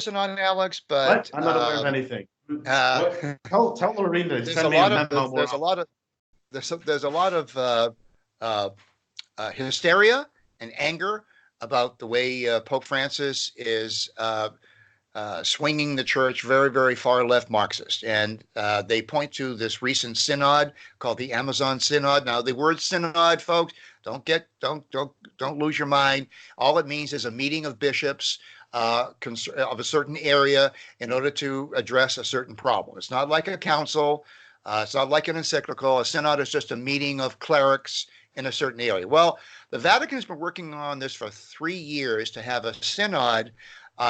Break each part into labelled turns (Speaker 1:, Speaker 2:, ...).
Speaker 1: person on, Alex, but
Speaker 2: what? I'm not aware of anything. Tell Lorene to
Speaker 1: there's
Speaker 2: send
Speaker 1: a
Speaker 2: me a
Speaker 1: lot
Speaker 2: memo.
Speaker 1: of there's a lot of hysteria and anger about the way Pope Francis is swinging the church very, very far left Marxist. And they point to this recent synod called the Amazon Synod. Now, the word synod, folks, don't lose your mind. All it means is a meeting of bishops of a certain area in order to address a certain problem. It's not like a council. It's not like an encyclical. A synod is just a meeting of clerics in a certain area. Well, the Vatican has been working on this for 3 years to have a synod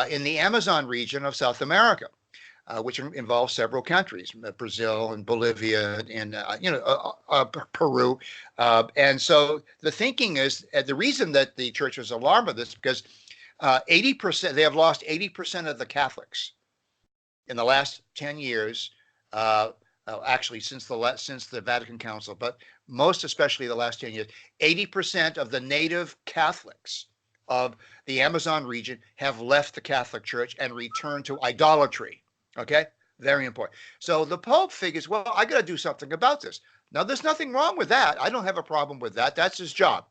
Speaker 1: in the Amazon region of South America, which involves several countries, Brazil and Bolivia and Peru. And so the thinking is, the reason that the church is alarmed with this is because 80%, they have lost 80% of the Catholics in the last 10 years, actually since the Vatican Council, but most especially the last 10 years, 80% of the native Catholics of the Amazon region have left the Catholic Church and returned to idolatry. Okay, very important. So the Pope figures, well, I got to do something about this. Now, there's nothing wrong with that. I don't have a problem with that. That's his job.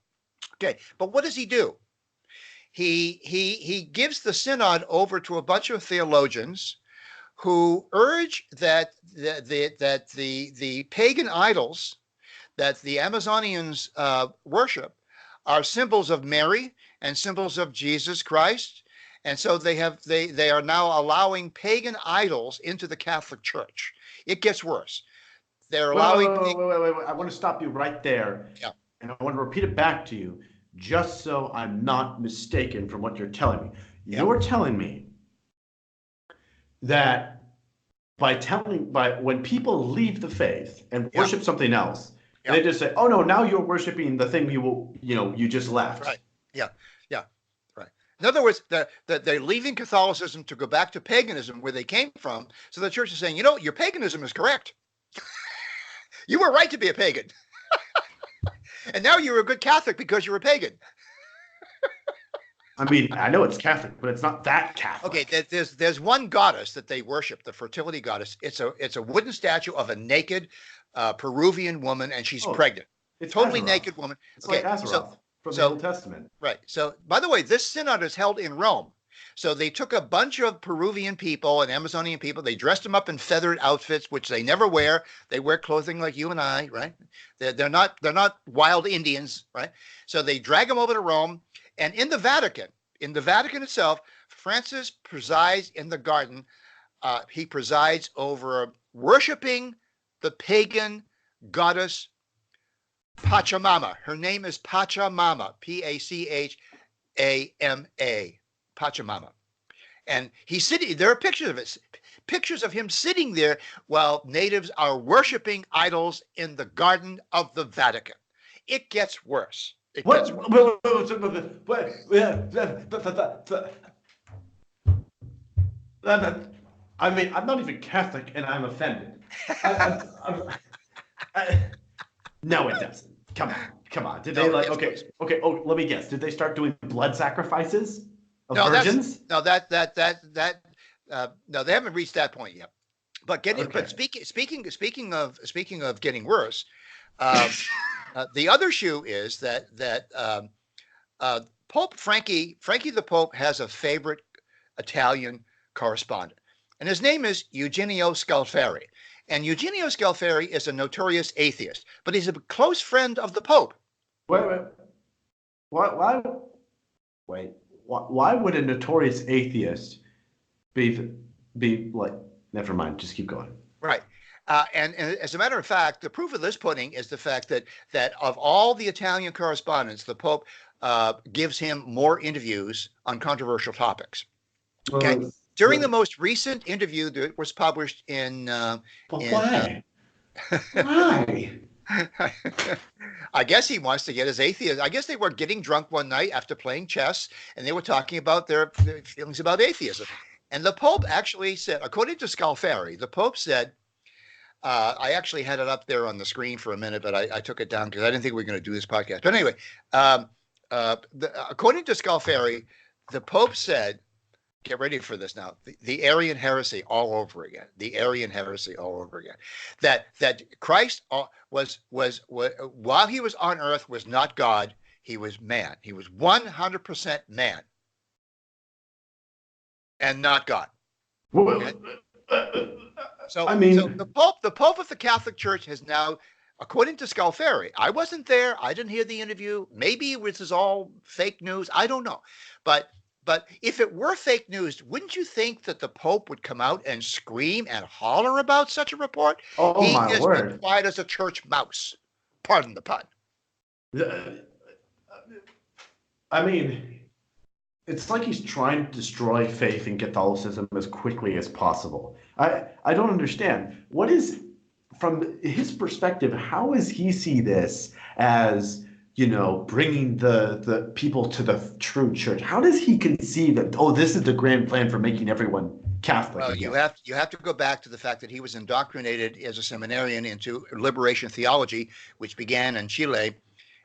Speaker 1: Okay, but what does he do? He gives the synod over to a bunch of theologians who urge that the pagan idols that the Amazonians worship are symbols of Mary and symbols of Jesus Christ. And so they are now allowing pagan idols into the Catholic Church. It gets worse. They're allowing.
Speaker 2: Wait. I want to stop you right there.
Speaker 1: Yeah.
Speaker 2: And I want to repeat it back to you, just so I'm not mistaken from what you're telling me.
Speaker 1: Yeah.
Speaker 2: You're telling me that when people leave the faith and worship something else, they just say, "Oh no, now you're worshiping the thing you just left."
Speaker 1: Right. Yeah. Right. In other words, they're leaving Catholicism to go back to paganism where they came from. So the church is saying, your paganism is correct. You were right to be a pagan. And now you're a good Catholic because you're a pagan.
Speaker 2: I mean, I know it's Catholic, but it's not that Catholic.
Speaker 1: Okay, there's one goddess that they worship, the fertility goddess. It's a wooden statue of a naked Peruvian woman, and she's pregnant.
Speaker 2: It's
Speaker 1: totally
Speaker 2: Azeroth.
Speaker 1: Naked woman.
Speaker 2: It's like Azeroth from the Old Testament.
Speaker 1: Right. So, by the way, this synod is held in Rome. So they took a bunch of Peruvian people and Amazonian people. They dressed them up in feathered outfits, which they never wear. They wear clothing like you and I, right? They're not wild Indians, right? So they drag them over to Rome, and in the Vatican itself, Francis presides in the garden. He presides over worshiping the pagan goddess Pachamama. Her name is Pachamama, P-A-C-H-A-M-A, Pachamama. And he's sitting, there are pictures of him sitting there while natives are worshiping idols in the garden of the Vatican. It gets worse.
Speaker 2: I mean, I'm not even Catholic and I'm offended. No, it doesn't. Come on. Did they okay? Oh, let me guess. Did they start doing blood sacrifices of virgins?
Speaker 1: No, they haven't reached that point yet. But speaking of getting worse, the other shoe is that Pope Frankie the Pope has a favorite Italian correspondent, and his name is Eugenio Scalfari. And Eugenio Scalfari is a notorious atheist, but he's a close friend of the Pope.
Speaker 2: Wait. Why would a notorious atheist be like? Never mind. Just keep going.
Speaker 1: Right. And as a matter of fact, the proof of this pudding is the fact that of all the Italian correspondents, the Pope gives him more interviews on controversial topics. Okay. During the most recent interview that was published in
Speaker 2: why? Why?
Speaker 1: I guess he wants to get his atheist. I guess they were getting drunk one night after playing chess, and they were talking about their feelings about atheism. And the Pope actually said, according to Scalfari, the Pope said, I actually had it up there on the screen for a minute, but I took it down because I didn't think we were going to do this podcast. But anyway, according to Scalfari, the Pope said get ready for this now. The Arian heresy all over again. The Arian heresy all over again. That Christ was while he was on earth was not God. He was man. He was 100% man and not God. Okay? So the Pope of the Catholic Church has now, according to Scalfari, I wasn't there. I didn't hear the interview. Maybe this is all fake news. I don't know. But if it were fake news, wouldn't you think that the Pope would come out and scream and holler about such a report?
Speaker 2: Oh,
Speaker 1: He
Speaker 2: my
Speaker 1: is
Speaker 2: word.
Speaker 1: quiet as a church mouse. Pardon the pun.
Speaker 2: I mean, it's like he's trying to destroy faith in Catholicism as quickly as possible. I don't understand. What is, from his perspective, how does he see this as, bringing the people to the true church? How does he conceive that, this is the grand plan for making everyone Catholic
Speaker 1: Well,
Speaker 2: again?
Speaker 1: you have to go back to the fact that he was indoctrinated as a seminarian into liberation theology, which began in Chile.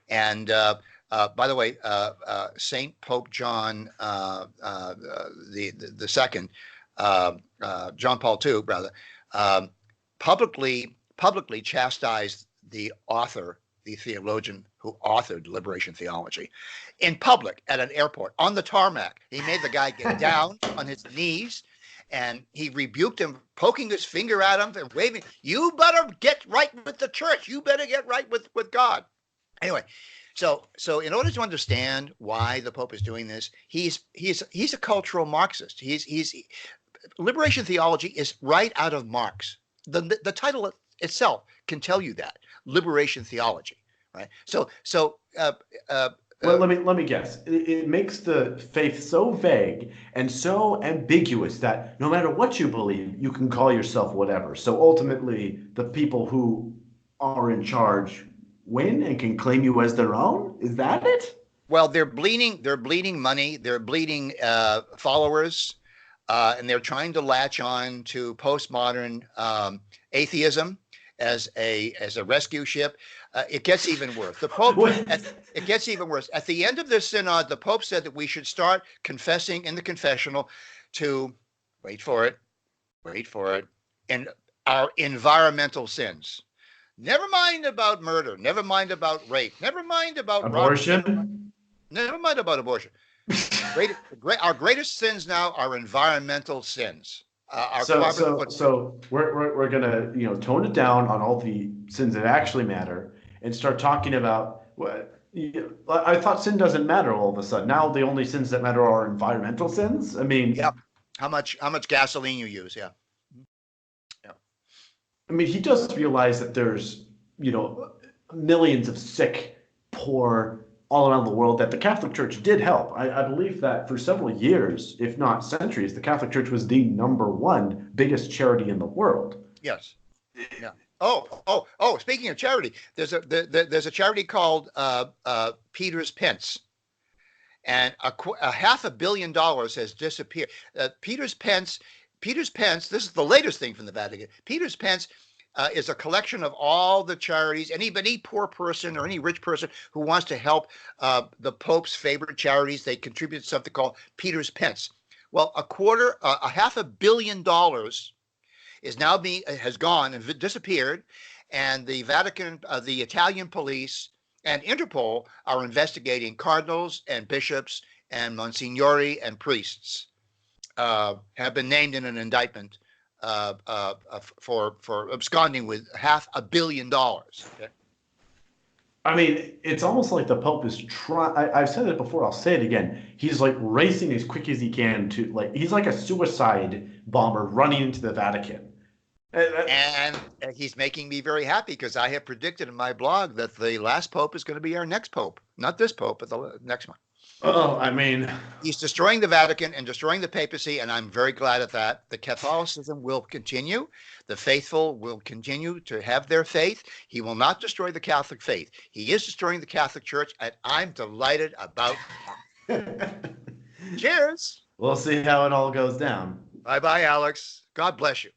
Speaker 1: And by the way, Saint Pope John the second, John Paul II, rather, publicly chastised the author, the theologian who authored liberation theology, in public at an airport on the tarmac. He made the guy get down on his knees, and he rebuked him, poking his finger at him and waving, "You better get right with the church. You better get right with God." Anyway, so in order to understand why the Pope is doing this, he's a cultural Marxist. He's liberation theology is right out of Marx. The title itself can tell you that, liberation theology, right?
Speaker 2: Well, let me guess. It makes the faith so vague and so ambiguous that no matter what you believe, you can call yourself whatever. So ultimately, the people who are in charge win and can claim you as their own. Is that it?
Speaker 1: Well, they're bleeding money. They're bleeding followers, and they're trying to latch on to postmodern atheism as a rescue ship. It gets even worse. The Pope. It gets even worse. At the end of this synod, the Pope said that we should start confessing in the confessional to, wait for it, in our environmental sins. Never mind about murder. Never mind about rape. Never mind about
Speaker 2: abortion.
Speaker 1: Never mind about abortion. Our greatest sins now are environmental sins.
Speaker 2: So we're gonna tone it down on all the sins that actually matter and start talking about what. I thought sin doesn't matter all of a sudden. Now the only sins that matter are environmental sins. I mean,
Speaker 1: yeah. How much gasoline you use? Yeah.
Speaker 2: I mean, he does realize that there's millions of sick, poor all around the world that the Catholic Church did help. I believe that for several years, if not centuries, the Catholic Church was the #1 biggest charity in the world.
Speaker 1: Yes. Yeah. Oh! Speaking of charity, there's a charity called Peter's Pence, and a $500 million has disappeared. Peter's Pence. This is the latest thing from the Vatican. Peter's Pence is a collection of all the charities. any poor person or any rich person who wants to help the Pope's favorite charities, they contribute something called Peter's Pence. Well, $500 million has gone and disappeared, and the Vatican, the Italian police, and Interpol are investigating cardinals and bishops and monsignori and priests. Have been named in an indictment for absconding with $500 million. Okay?
Speaker 2: I mean, it's almost like the Pope is trying. I've said it before. I'll say it again. He's like racing as quick as he can to he's like a suicide bomber running into the Vatican.
Speaker 1: And he's making me very happy because I have predicted in my blog that the last Pope is going to be our next Pope. Not this Pope, but the next one.
Speaker 2: I mean,
Speaker 1: he's destroying the Vatican and destroying the papacy, and I'm very glad at that. The Catholicism will continue. The faithful will continue to have their faith. He will not destroy the Catholic faith. He is destroying the Catholic Church, and I'm delighted about that. Cheers.
Speaker 2: We'll see how it all goes down.
Speaker 1: Bye-bye, Alex. God bless you.